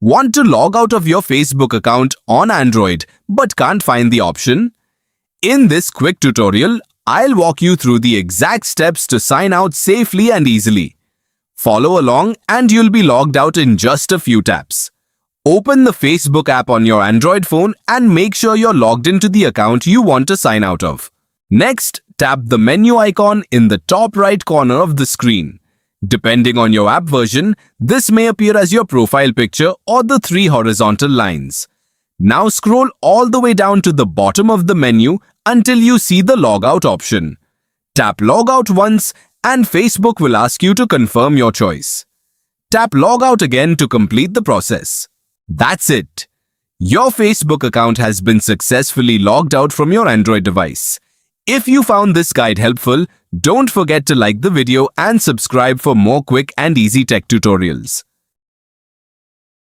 Want to log out of your Facebook account on Android but can't find the option? In this quick tutorial, I'll walk you through the exact steps to sign out safely and easily. Follow along and you'll be logged out in just a few taps. Open the Facebook app on your Android phone and make sure you're logged into the account you want to sign out of. Next, tap the menu icon in the top right corner of the screen. Depending on your app version, this may appear as your profile picture or the three horizontal lines. Now scroll all the way down to the bottom of the menu until you see the logout option. Tap logout once and Facebook will ask you to confirm your choice. Tap logout again to complete the process. That's it. Your Facebook account has been successfully logged out from your Android device. If you found this guide helpful, don't forget to like the video and subscribe for more quick and easy tech tutorials.